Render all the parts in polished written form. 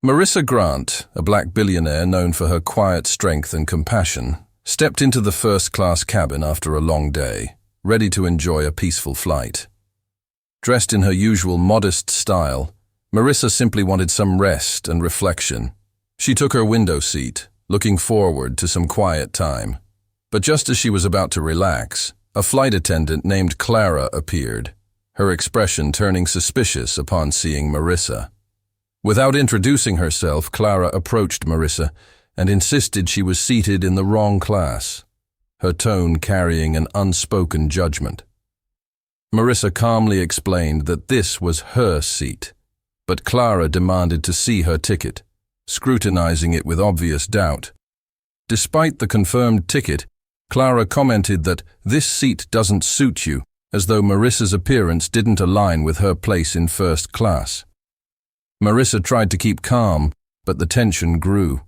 Marissa Grant, a black billionaire known for her quiet strength and compassion, stepped into the first-class cabin after a long day, ready to enjoy a peaceful flight. Dressed in her usual modest style, Marissa simply wanted some rest and reflection. She took her window seat, looking forward to some quiet time. But just as she was about to relax, a flight attendant named Clara appeared, her expression turning suspicious upon seeing Marissa. Without introducing herself, Clara approached Marissa and insisted she was seated in the wrong class, her tone carrying an unspoken judgment. Marissa calmly explained that this was her seat, but Clara demanded to see her ticket, scrutinizing it with obvious doubt. Despite the confirmed ticket, Clara commented that this seat doesn't suit you, as though Marissa's appearance didn't align with her place in first class. Marissa tried to keep calm, but the tension grew.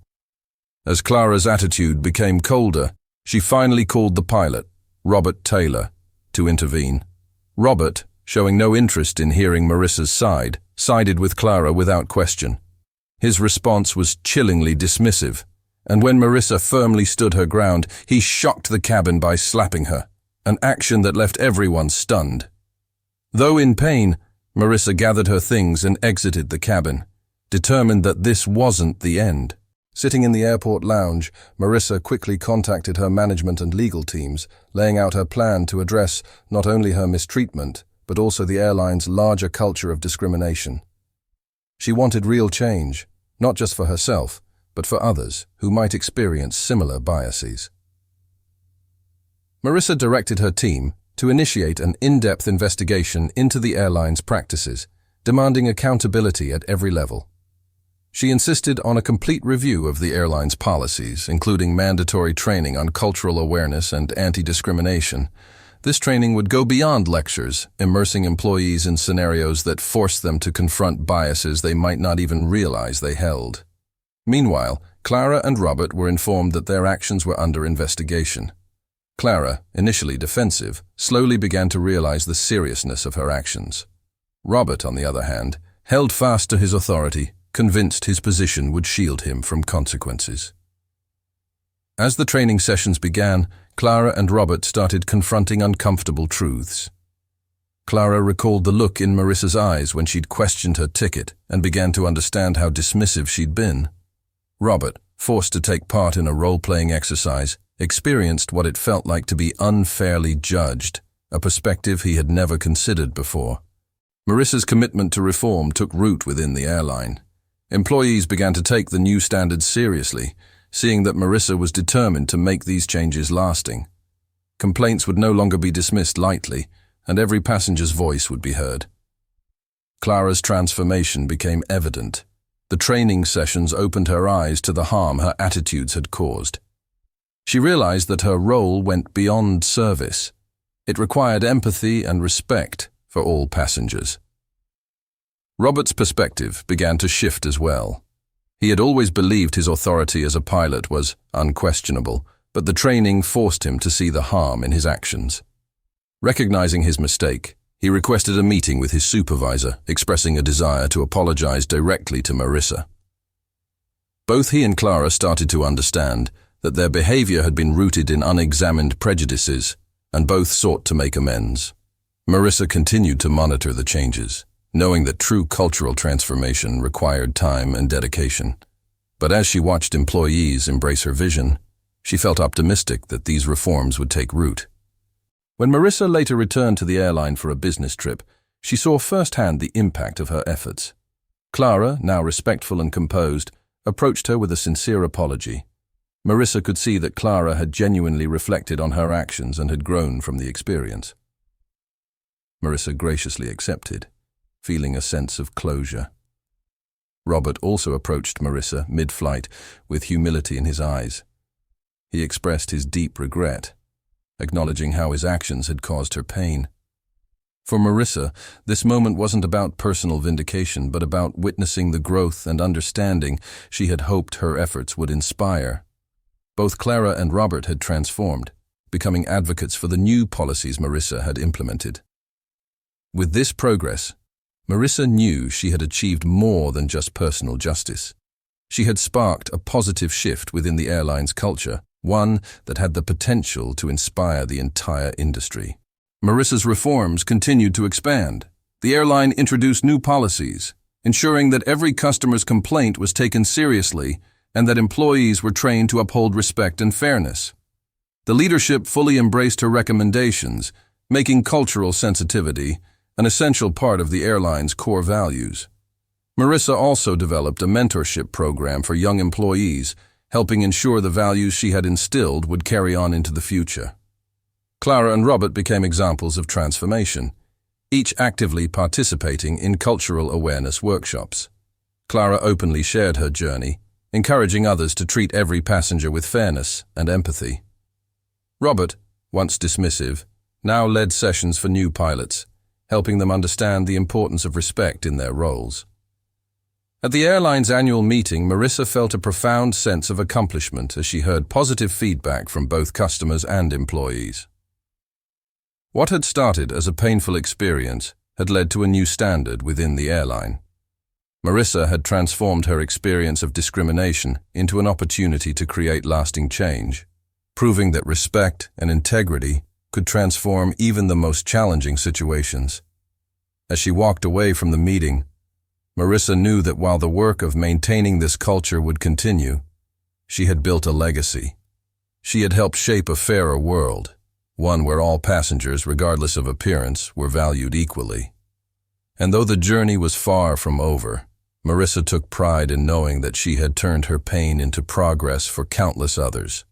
As Clara's attitude became colder, she finally called the pilot, Robert Taylor, to intervene. Robert, showing no interest in hearing Marissa's side, sided with Clara without question. His response was chillingly dismissive, and when Marissa firmly stood her ground, he shocked the cabin by slapping her, an action that left everyone stunned. Though in pain, Marissa gathered her things and exited the cabin, determined that this wasn't the end. Sitting in the airport lounge, Marissa quickly contacted her management and legal teams, laying out her plan to address not only her mistreatment, but also the airline's larger culture of discrimination. She wanted real change, not just for herself, but for others who might experience similar biases. Marissa directed her team to initiate an in-depth investigation into the airline's practices, demanding accountability at every level. She insisted on a complete review of the airline's policies, including mandatory training on cultural awareness and anti-discrimination. This training would go beyond lectures, immersing employees in scenarios that forced them to confront biases they might not even realize they held. Meanwhile, Clara and Robert were informed that their actions were under investigation. Clara, initially defensive, slowly began to realize the seriousness of her actions. Robert, on the other hand, held fast to his authority, convinced his position would shield him from consequences. As the training sessions began, Clara and Robert started confronting uncomfortable truths. Clara recalled the look in Marissa's eyes when she'd questioned her ticket and began to understand how dismissive she'd been. Robert, forced to take part in a role-playing exercise, experienced what it felt like to be unfairly judged, a perspective he had never considered before. Marissa's commitment to reform took root within the airline. Employees began to take the new standards seriously, seeing that Marissa was determined to make these changes lasting. Complaints would no longer be dismissed lightly, and every passenger's voice would be heard. Clara's transformation became evident. The training sessions opened her eyes to the harm her attitudes had caused. She realized that her role went beyond service. It required empathy and respect for all passengers. Robert's perspective began to shift as well. He had always believed his authority as a pilot was unquestionable, but the training forced him to see the harm in his actions. Recognizing his mistake, he requested a meeting with his supervisor, expressing a desire to apologize directly to Marissa. Both he and Clara started to understand that their behavior had been rooted in unexamined prejudices, and both sought to make amends. Marissa continued to monitor the changes, knowing that true cultural transformation required time and dedication. But as she watched employees embrace her vision, she felt optimistic that these reforms would take root. When Marissa later returned to the airline for a business trip, she saw firsthand the impact of her efforts. Clara, now respectful and composed, approached her with a sincere apology. Marissa could see that Clara had genuinely reflected on her actions and had grown from the experience. Marissa graciously accepted, feeling a sense of closure. Robert also approached Marissa mid-flight with humility in his eyes. He expressed his deep regret, acknowledging how his actions had caused her pain. For Marissa, this moment wasn't about personal vindication, but about witnessing the growth and understanding she had hoped her efforts would inspire. Both Clara and Robert had transformed, becoming advocates for the new policies Marissa had implemented. With this progress, Marissa knew she had achieved more than just personal justice. She had sparked a positive shift within the airline's culture, one that had the potential to inspire the entire industry. Marissa's reforms continued to expand. The airline introduced new policies, ensuring that every customer's complaint was taken seriously and that employees were trained to uphold respect and fairness. The leadership fully embraced her recommendations, making cultural sensitivity an essential part of the airline's core values. Marissa also developed a mentorship program for young employees, helping ensure the values she had instilled would carry on into the future. Clara and Robert became examples of transformation, each actively participating in cultural awareness workshops. Clara openly shared her journey, encouraging others to treat every passenger with fairness and empathy. Robert, once dismissive, now led sessions for new pilots, helping them understand the importance of respect in their roles. At the airline's annual meeting, Marissa felt a profound sense of accomplishment as she heard positive feedback from both customers and employees. What had started as a painful experience had led to a new standard within the airline. Marissa had transformed her experience of discrimination into an opportunity to create lasting change, proving that respect and integrity could transform even the most challenging situations. As she walked away from the meeting, Marissa knew that while the work of maintaining this culture would continue, she had built a legacy. She had helped shape a fairer world, one where all passengers, regardless of appearance, were valued equally. And though the journey was far from over, Marissa took pride in knowing that she had turned her pain into progress for countless others.